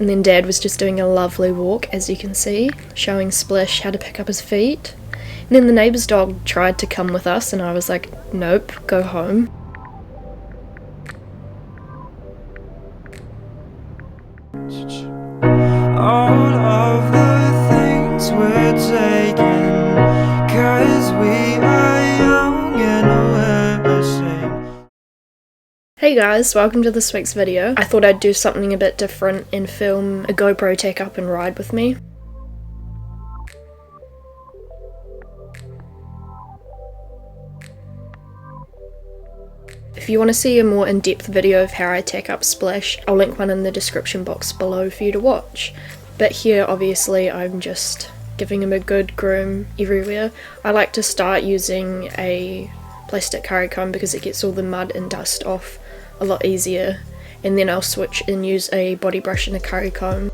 And then Dad was just doing a lovely walk, as you can see, showing Splish how to pick up his feet. And then the neighbour's dog tried to come with us and I was like, nope, go home. All of the things we're taking, 'cause we are young and we're ashamed. Hey guys, welcome to this week's video. I thought I'd do something a bit different and film a GoPro tack up and ride with me. If you want to see a more in-depth video of how I tack up Splish, I'll link one in the description box below for you to watch. But here, obviously, I'm just giving him a good groom everywhere. I like to start using a plastic curry comb because it gets all the mud and dust off a lot easier, and then I'll switch and use a body brush and a curry comb.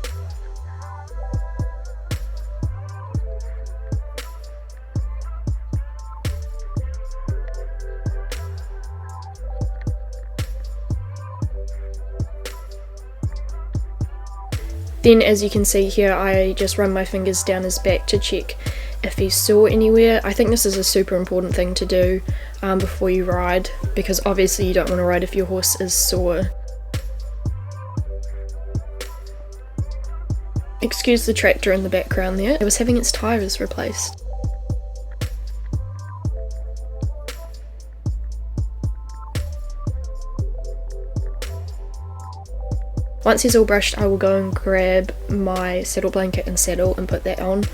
Then, as you can see here, I just run my fingers down his back to check if he's sore anywhere. I think this is a super important thing to do before you ride, because obviously you don't want to ride if your horse is sore. Excuse the tractor in the background there. It was having its tyres replaced. Once he's all brushed, I will go and grab my saddle blanket and saddle and put that on.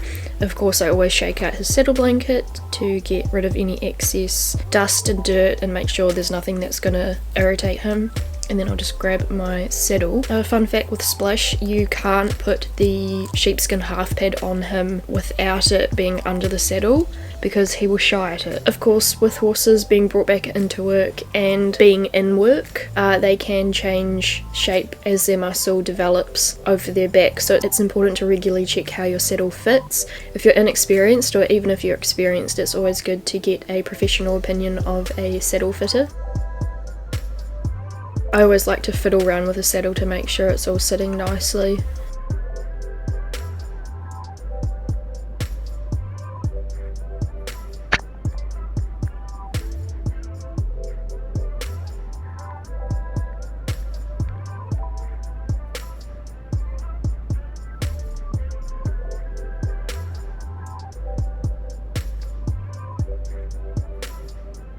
Of course, I always shake out his saddle blanket to get rid of any excess dust and dirt and make sure there's nothing that's going to irritate him. And then I'll just grab my saddle. A fun fact with Splish, you can't put the sheepskin half pad on him without it being under the saddle, because he will shy at it. Of course, with horses being brought back into work and being in work, they can change shape as their muscle develops over their back, so it's important to regularly check how your saddle fits. If you're inexperienced, or even if you're experienced, it's always good to get a professional opinion of a saddle fitter. I always like to fiddle around with the saddle to make sure it's all sitting nicely.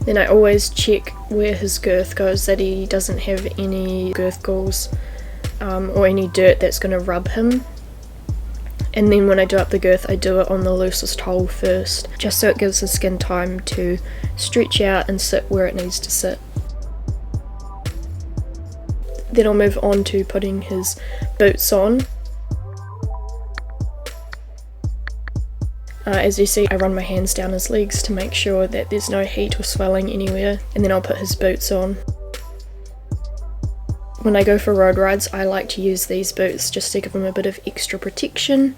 Then I always check where his girth goes, that he doesn't have any girth galls or any dirt that's going to rub him. And then when I do up the girth, I do it on the loosest hole first, just so it gives the skin time to stretch out and sit where it needs to sit. Then I'll move on to putting his boots on. As you see, I run my hands down his legs to make sure that there's no heat or swelling anywhere, and then I'll put his boots on. When I go for road rides, I like to use these boots just to give him a bit of extra protection.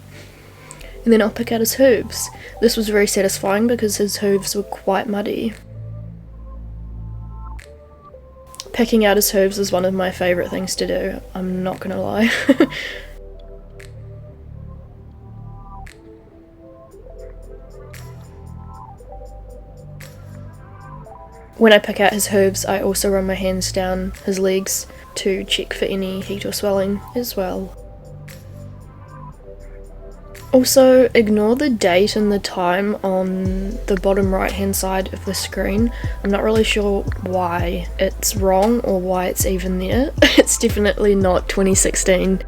And then I'll pick out his hooves. This was very satisfying because his hooves were quite muddy. Picking out his hooves is one of my favourite things to do, I'm not gonna lie. When I pick out his hooves, I also run my hands down his legs to check for any heat or swelling as well. Also, ignore the date and the time on the bottom right hand side of the screen. I'm not really sure why it's wrong or why it's even there. It's definitely not 2016.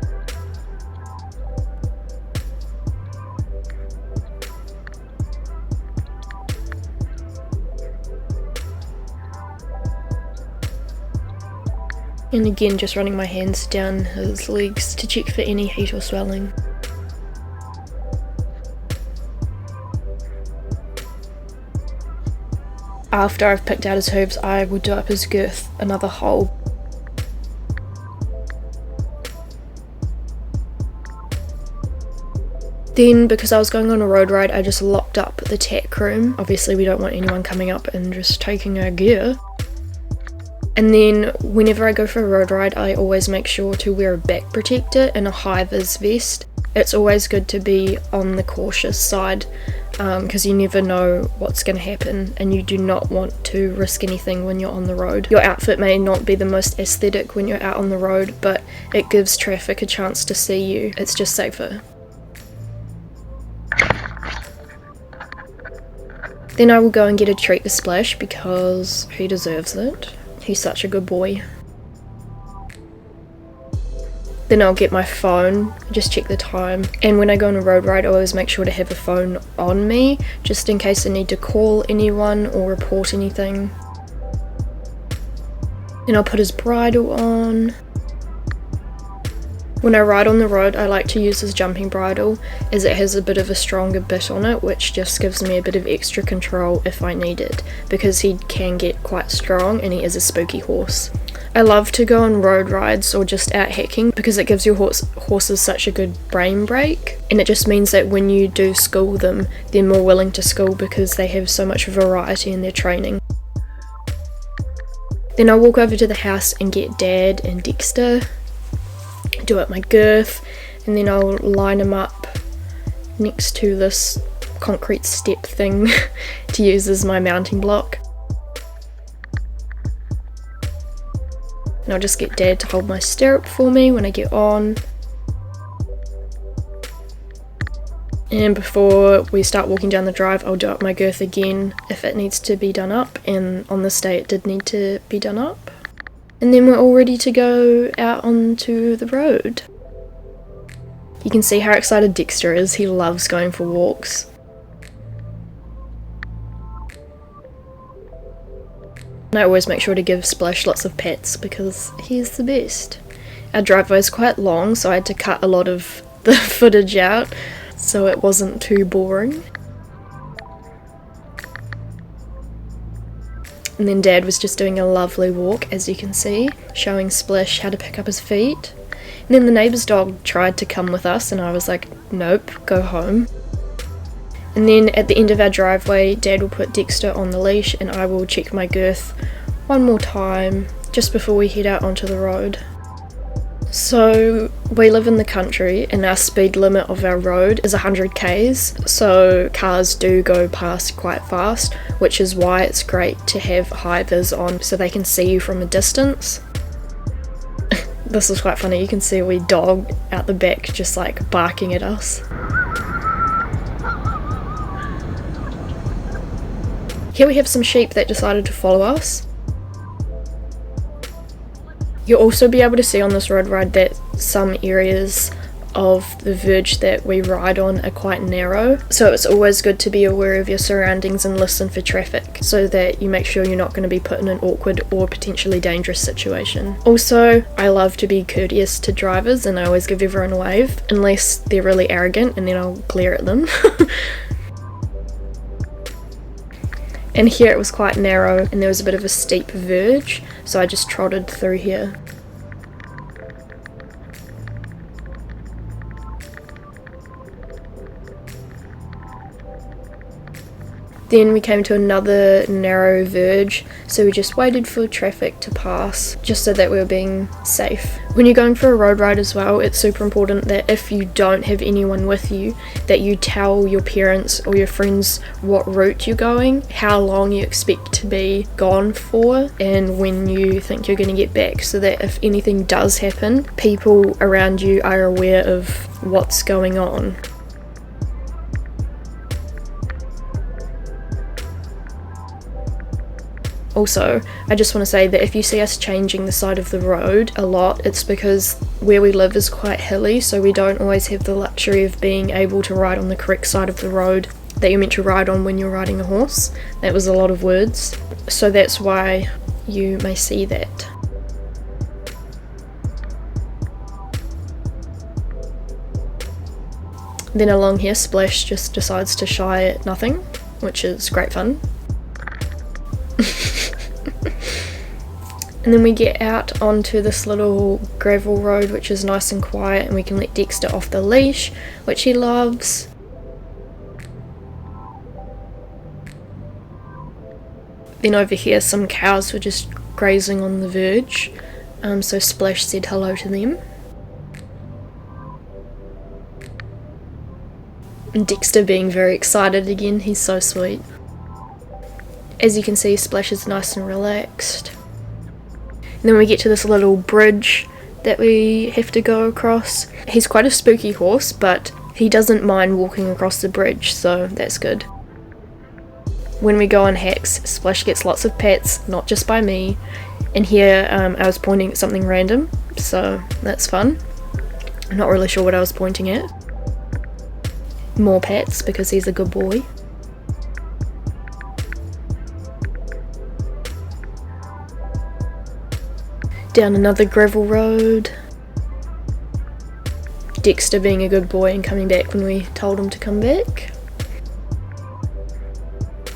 And again, just running my hands down his legs to check for any heat or swelling. After I've picked out his hooves, I will do up his girth another hole. Then, because I was going on a road ride, I just locked up the tack room. Obviously we don't want anyone coming up and just taking our gear. And then whenever I go for a road ride, I always make sure to wear a back protector and a high-vis vest. It's always good to be on the cautious side because you never know what's going to happen, and you do not want to risk anything when you're on the road. Your outfit may not be the most aesthetic when you're out on the road, but it gives traffic a chance to see you. It's just safer. Then I will go and get a treat for Splash because he deserves it. He's such a good boy. Then I'll get my phone, just check the time, and when I go on a road ride I always make sure to have a phone on me just in case I need to call anyone or report anything. Then I'll put his bridle on. When I ride on the road I like to use his jumping bridle as it has a bit of a stronger bit on it, which just gives me a bit of extra control if I need it, because he can get quite strong and he is a spooky horse. I love to go on road rides or just out hiking because it gives your horses such a good brain break, and it just means that when you do school them, they're more willing to school because they have so much variety in their training. Then I'll walk over to the house and get Dad and Dexter, do up my girth, and then I'll line him up next to this concrete step thing to use as my mounting block. And I'll just get Dad to hold my stirrup for me when I get on. And before we start walking down the drive, I'll do up my girth again if it needs to be done up, and on this day it did need to be done up. And then we're all ready to go out onto the road. You can see how excited Dexter is. He loves going for walks. And I always make sure to give Splash lots of pets because he's the best. Our driveway is quite long, so I had to cut a lot of the footage out so it wasn't too boring. And then Dad was just doing a lovely walk, as you can see, showing Splash how to pick up his feet. And then the neighbour's dog tried to come with us and I was like, nope, go home. And then at the end of our driveway, Dad will put Dexter on the leash and I will check my girth one more time just before we head out onto the road. So we live in the country and our speed limit of our road is 100 k's, so cars do go past quite fast, which is why it's great to have high vis on so they can see you from a distance. This is quite funny, you can see a wee dog out the back just like barking at us. Here we have some sheep that decided to follow us. You'll also be able to see on this road ride that some areas of the verge that we ride on are quite narrow, so it's always good to be aware of your surroundings and listen for traffic so that you make sure you're not going to be put in an awkward or potentially dangerous situation. Also, I love to be courteous to drivers and I always give everyone a wave unless they're really arrogant, and then I'll glare at them. And here it was quite narrow and there was a bit of a steep verge, so I just trotted through here. Then we came to another narrow verge, so we just waited for traffic to pass, just so that we were being safe. When you're going for a road ride as well, it's super important that if you don't have anyone with you, that you tell your parents or your friends what route you're going, how long you expect to be gone for, and when you think you're going to get back, so that if anything does happen, people around you are aware of what's going on. Also, I just want to say that if you see us changing the side of the road a lot, it's because where we live is quite hilly, so we don't always have the luxury of being able to ride on the correct side of the road that you're meant to ride on when you're riding a horse. That was a lot of words, so that's why you may see that. Then along here, Splash just decides to shy at nothing, which is great fun. And then we get out onto this little gravel road which is nice and quiet, and we can let Dexter off the leash, which he loves. Then over here some cows were just grazing on the verge, so Splash said hello to them. And Dexter being very excited again, he's so sweet. As you can see, Splash is nice and relaxed. And then we get to this little bridge that we have to go across. He's quite a spooky horse, but he doesn't mind walking across the bridge, so that's good. When we go on hacks, Splash gets lots of pets, not just by me. And here I was pointing at something random, so that's fun. I'm not really sure what I was pointing at. More pets because he's a good boy. Down another gravel road. Dexter being a good boy and coming back when we told him to come back.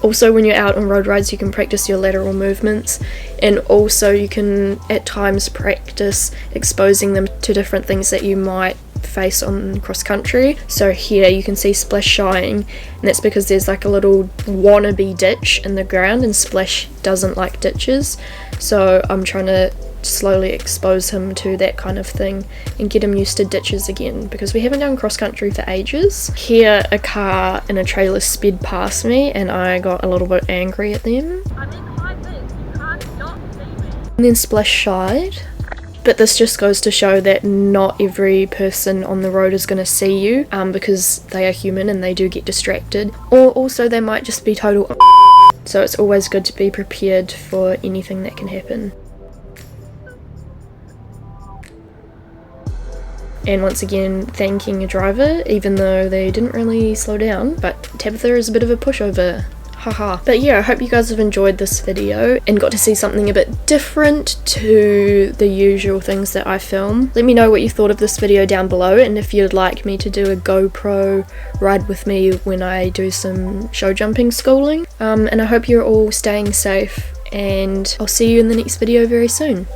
Also, when you're out on road rides, you can practice your lateral movements, and also you can at times practice exposing them to different things that you might face on cross country. So here you can see Splash shying, and that's because there's like a little wannabe ditch in the ground, and Splash doesn't like ditches, so I'm trying to slowly expose him to that kind of thing and get him used to ditches again, because we haven't done cross country for ages. Here a car and a trailer sped past me and I got a little bit angry at them. I'm in high vis, you can't not see me. And then Splash shied. But this just goes to show that not every person on the road is going to see you, because they are human and they do get distracted, or also they might just be total so it's always good to be prepared for anything that can happen. And once again, thanking a driver, even though they didn't really slow down, but Tabitha is a bit of a pushover. Haha. But yeah, I hope you guys have enjoyed this video and got to see something a bit different to the usual things that I film. Let me know what you thought of this video down below, and if you'd like me to do a GoPro ride with me when I do some show jumping schooling. And I hope you're all staying safe, and I'll see you in the next video very soon.